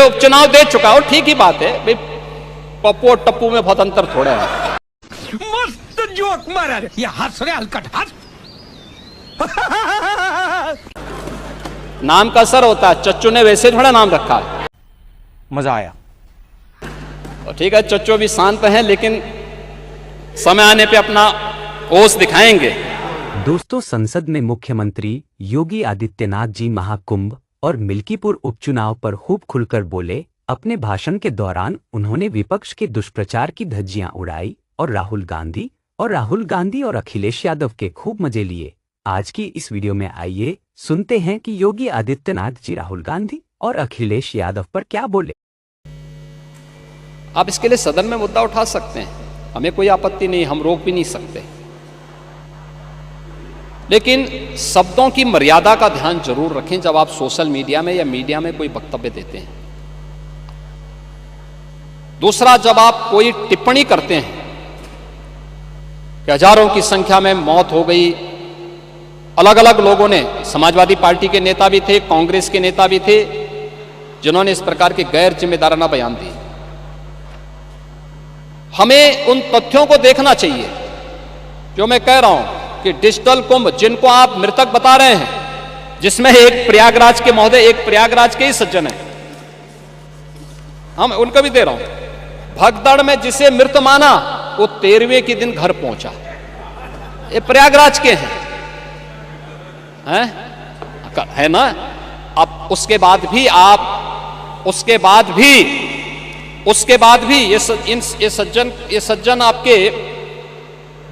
उपचुनाव दे चुका और ठीक ही बात है भाई, पप्पू और टप्पू में बहुत अंतर थोड़ा है। मस्त जोक मारा रे, ये हंस रहे हलकट हंस। नाम का असर होता है, चच्चू ने वैसे थोड़ा नाम रखा है। मजा आया। तो ठीक है, चच्चू भी शांत हैं, लेकिन समय आने पे अपना ओस दिखाएंगे। दोस्तों, संसद में मुख्यमंत्री योगी आदित्यनाथ जी महाकुंभ और मिल्कीपुर उपचुनाव पर खूब खुलकर बोले। अपने भाषण के दौरान उन्होंने विपक्ष के दुष्प्रचार की धज्जियां उड़ाई और राहुल गांधी और अखिलेश यादव के खूब मजे लिए। आज की इस वीडियो में आइए सुनते हैं कि योगी आदित्यनाथ जी राहुल गांधी और अखिलेश यादव पर क्या बोले। आप इसके लिए सदन में मुद्दा उठा सकते हैं, हमें कोई आपत्ति नहीं, हम रोक भी नहीं सकते, लेकिन शब्दों की मर्यादा का ध्यान जरूर रखें जब आप सोशल मीडिया में या मीडिया में कोई वक्तव्य देते हैं। दूसरा, जब आप कोई टिप्पणी करते हैं कि हजारों की संख्या में मौत हो गई, अलग अलग लोगों ने, समाजवादी पार्टी के नेता भी थे, कांग्रेस के नेता भी थे, जिन्होंने इस प्रकार के गैर जिम्मेदाराना बयान दिए। हमें उन तथ्यों को देखना चाहिए जो मैं कह रहा हूं कि डिजिटल कुंभ जिनको आप मृतक बता रहे हैं, जिसमें एक प्रयागराज के महोदय, एक प्रयागराज के ही सज्जन हैं, हम उनका भी दे रहा हूं। भगदड़ में जिसे मृत माना वो 13वें के दिन घर पहुंचा, ये प्रयागराज के हैं, है ना। अब उसके बाद भी ये सज्जन आपके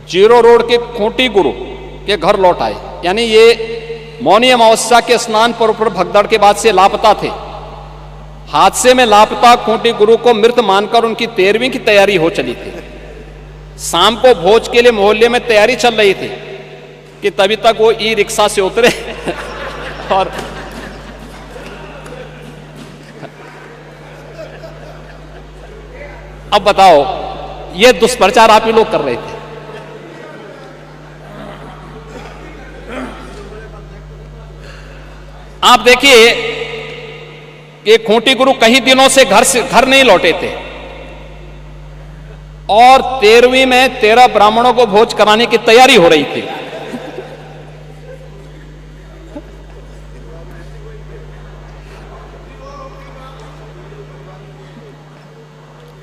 जीरो रोड के खूंटी गुरु के घर लौट आए, यानी ये मौनी अमावस्या के स्नान पर्व पर भगदड़ के बाद से लापता थे। हादसे में लापता खूंटी गुरु को मृत मानकर उनकी 13वीं की तैयारी हो चली थी। शाम को भोज के लिए मोहल्ले में तैयारी चल रही थी कि तभी तक वो ई रिक्शा से उतरे और अब बताओ, ये दुष्प्रचार आप ही लोग कर रहे थे। आप देखिए, ये खूंटी गुरु कई दिनों से घर नहीं लौटे थे और 13वीं में 13 ब्राह्मणों को भोज कराने की तैयारी हो रही थी।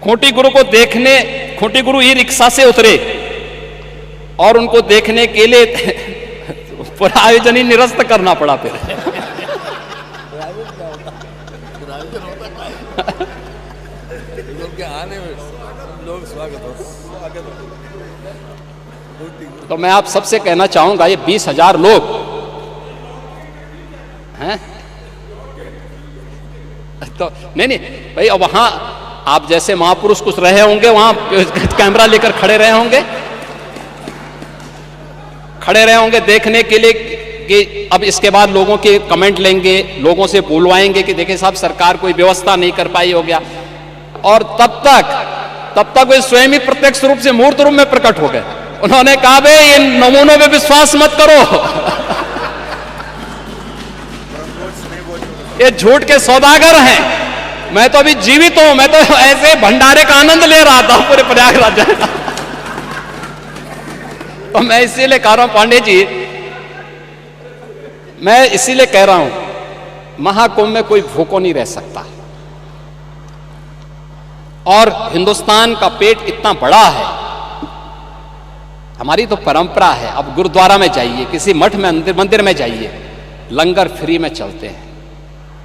खूंटी गुरु ही रिक्शा से उतरे और उनको देखने के लिए पूरा आयोजन ही निरस्त करना पड़ा। फिर तो मैं आप सबसे कहना चाहूंगा, ये 20,000 लोग हैं तो नहीं भाई, अब वहां आप जैसे महापुरुष कुछ रहे होंगे, वहां कैमरा लेकर खड़े रहे होंगे देखने के लिए कि अब इसके बाद लोगों के कमेंट लेंगे, लोगों से बुलवाएंगे कि देखिए साहब सरकार कोई व्यवस्था नहीं कर पाई, हो गया। और तब तक वे स्वयं ही प्रत्यक्ष रूप से मूर्त रूप में प्रकट हो गए। उन्होंने कहा बे ये नमूनों में विश्वास मत करो, ये झूठ के सौदागर हैं। मैं तो अभी जीवित हूं, मैं तो ऐसे भंडारे का आनंद ले रहा था पूरे प्रयागराज। तो मैं इसीलिए कह रहा हूं पांडे जी, मैं इसीलिए कह रहा हूं महाकुंभ में कोई भूखा नहीं रह सकता। और हिंदुस्तान का पेट इतना बड़ा है, हमारी तो परंपरा है। अब गुरुद्वारा में जाइए, किसी मठ में मंदिर में जाइए, लंगर फ्री में चलते हैं।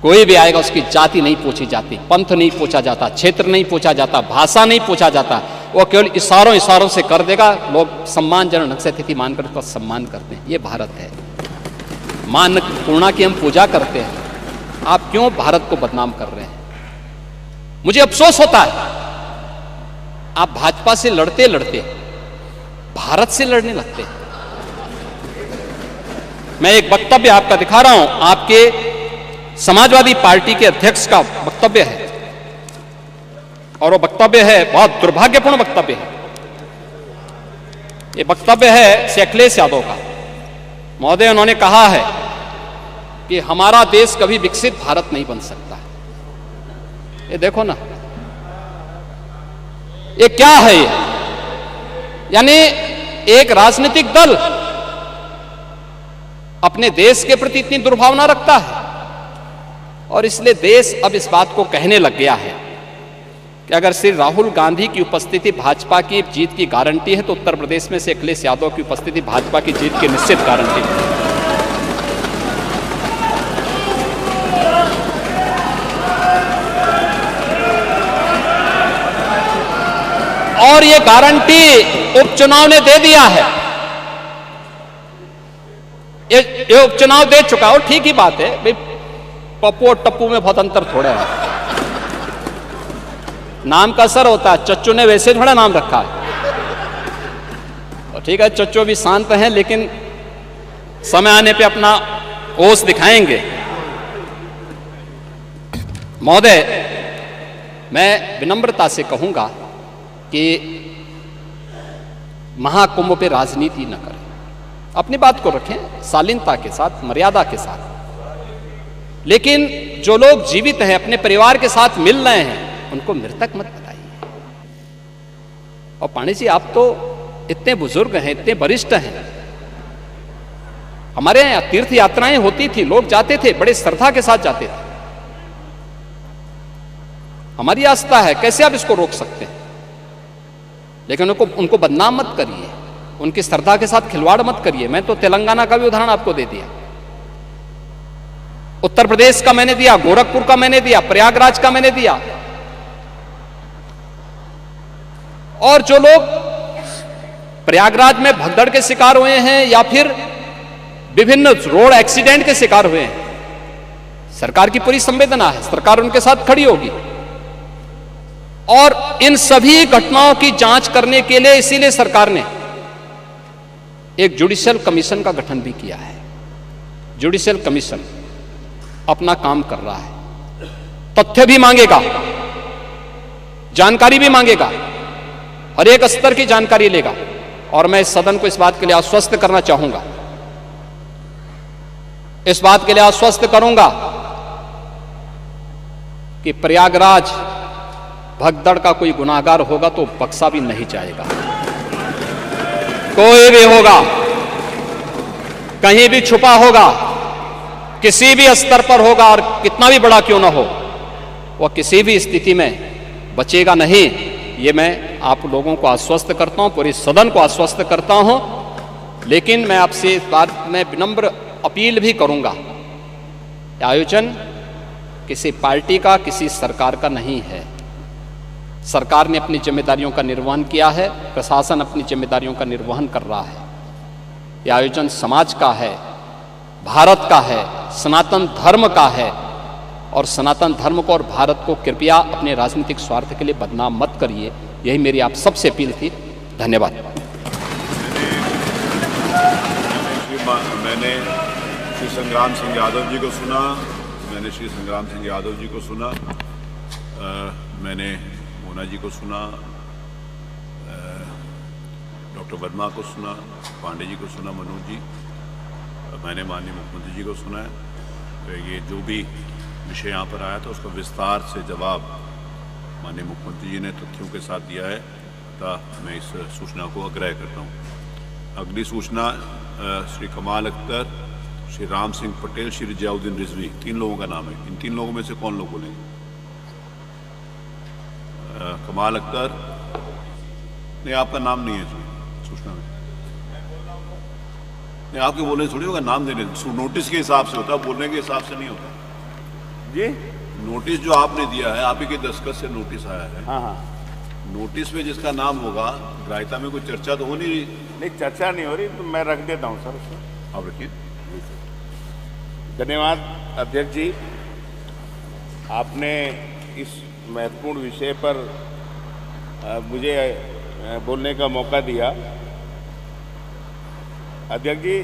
कोई भी आएगा उसकी जाति नहीं पूछी जाती, पंथ नहीं पूछा जाता, क्षेत्र नहीं पूछा जाता, भाषा नहीं पूछा जाता, वो केवल इशारों से कर देगा। लोग सम्मानजनक ढंग से अतिथि मानकर उसका सम्मान करते हैं। ये भारत है, मान पूर्णा की हम पूजा करते हैं। आप क्यों भारत को बदनाम कर रहे हैं? मुझे अफसोस होता है, आप भाजपा से लड़ते भारत से लड़ने लगते हैं। मैं एक वक्तव्य आपका दिखा रहा हूं, आपके समाजवादी पार्टी के अध्यक्ष का वक्तव्य है, और वो वक्तव्य है बहुत दुर्भाग्यपूर्ण वक्तव्य है। ये वक्तव्य है श्री अखिलेश यादव का। महोदय, उन्होंने कहा है कि हमारा देश कभी विकसित भारत नहीं बन सकता। ये देखो ना, ये क्या है ये? यानी एक राजनीतिक दल अपने देश के प्रति इतनी दुर्भावना रखता है, और इसलिए देश अब इस बात को कहने लग गया है कि अगर श्री राहुल गांधी की उपस्थिति भाजपा की जीत की गारंटी है, तो उत्तर प्रदेश में से अखिलेश यादव की उपस्थिति भाजपा की जीत की निश्चित गारंटी है। और ये गारंटी उपचुनाव ने दे दिया है। ये उपचुनाव दे चुका है, और ठीक ही बात है भाई, पप्पू और टप्पू में बहुत अंतर थोड़ा है, नाम का असर होता है। चच्चू ने वैसे थोड़ा नाम रखा है, और ठीक है चच्चू भी शांत हैं, लेकिन समय आने पे अपना ओस दिखाएंगे। महोदय, मैं विनम्रता से कहूंगा कि महाकुंभ पे राजनीति न करें, अपनी बात को रखें शालीनता के साथ, मर्यादा के साथ। लेकिन जो लोग जीवित हैं, अपने परिवार के साथ मिल रहे हैं, उनको मृतक मत बताइए। और पांडे जी, आप तो इतने बुजुर्ग हैं, इतने वरिष्ठ हैं। हमारे यहां तीर्थ यात्राएं होती थी, लोग जाते थे, बड़े श्रद्धा के साथ जाते थे। हमारी आस्था है, कैसे आप इसको रोक सकते हैं? लेकिन उनको बदनाम मत करिए, उनकी श्रद्धा के साथ खिलवाड़ मत करिए। मैं तो तेलंगाना का भी उदाहरण आपको दे दिया, उत्तर प्रदेश का मैंने दिया, गोरखपुर का मैंने दिया, प्रयागराज का मैंने दिया। और जो लोग प्रयागराज में भगदड़ के शिकार हुए हैं या फिर विभिन्न रोड एक्सीडेंट के शिकार हुए हैं, सरकार की पूरी संवेदना है, सरकार उनके साथ खड़ी होगी। और इन सभी घटनाओं की जांच करने के लिए इसीलिए सरकार ने एक जुडिशियल कमीशन का गठन भी किया है। जुडिशियल कमीशन अपना काम कर रहा है, तथ्य भी मांगेगा, जानकारी भी मांगेगा, हर एक स्तर की जानकारी लेगा। और मैं इस सदन को इस बात के लिए आश्वस्त करना चाहूंगा, इस बात के लिए आश्वस्त करूंगा कि प्रयागराज भगदड़ का कोई गुनाहगार होगा तो बख्शा भी नहीं जाएगा। कोई भी होगा, कहीं भी छुपा होगा, किसी भी स्तर पर होगा, और कितना भी बड़ा क्यों ना हो, वह किसी भी स्थिति में बचेगा नहीं। ये मैं आप लोगों को आश्वस्त करता हूं, पूरे सदन को आश्वस्त करता हूं। लेकिन मैं आपसे इस बात में विनम्र अपील भी करूंगा, आयोजन किसी पार्टी का, किसी सरकार का नहीं है। सरकार ने अपनी जिम्मेदारियों का निर्वहन किया है, प्रशासन अपनी जिम्मेदारियों का निर्वहन कर रहा है। यह आयोजन समाज का है, भारत का है, सनातन धर्म का है। और सनातन धर्म को और भारत को कृपया अपने राजनीतिक स्वार्थ के लिए बदनाम मत करिए, यही मेरी आप सबसे अपील थी। धन्यवाद। मैंने श्री संग्राम सिंह यादव जी को सुना, मैंने श्री संग्राम सिंह यादव जी को सुना, मैंने मोना जी को सुना, डॉक्टर वर्मा को सुना, पांडे जी को सुना, मनोज जी, मैंने माननीय मुख्यमंत्री जी को सुना है। तो ये जो भी विषय यहाँ पर आया था उसका विस्तार से जवाब माननीय मुख्यमंत्री जी ने तथ्यों के साथ दिया है, अतः मैं इस सूचना को अग्राह्य करता हूँ। अगली सूचना श्री कमाल अख्तर, श्री राम सिंह पटेल, श्री जियाउद्दीन रिजवी, 3 लोगों का नाम है। इन 3 लोगों में से कौन लोग बोलेंगे? कमाल अख्तर, नहीं आपका नाम नहीं है सूचना में, नहीं आपके बोलने थोड़ी होगा, नाम देने नोटिस के हिसाब से होता है, बोलने के हिसाब से नहीं होता जी। नोटिस जो आपने दिया है, आप ही के दस्तखत से नोटिस आया है। हाँ हाँ, नोटिस में जिसका नाम होगा, ग्राह्यता में कोई चर्चा तो हो नहीं रही। नहीं चर्चा नहीं हो रही, तो मैं रख देता हूँ सर उसको। आप रखिए। धन्यवाद अध्यक्ष जी, आपने इस महत्वपूर्ण विषय पर मुझे बोलने का मौका दिया। अध्यक्ष जी,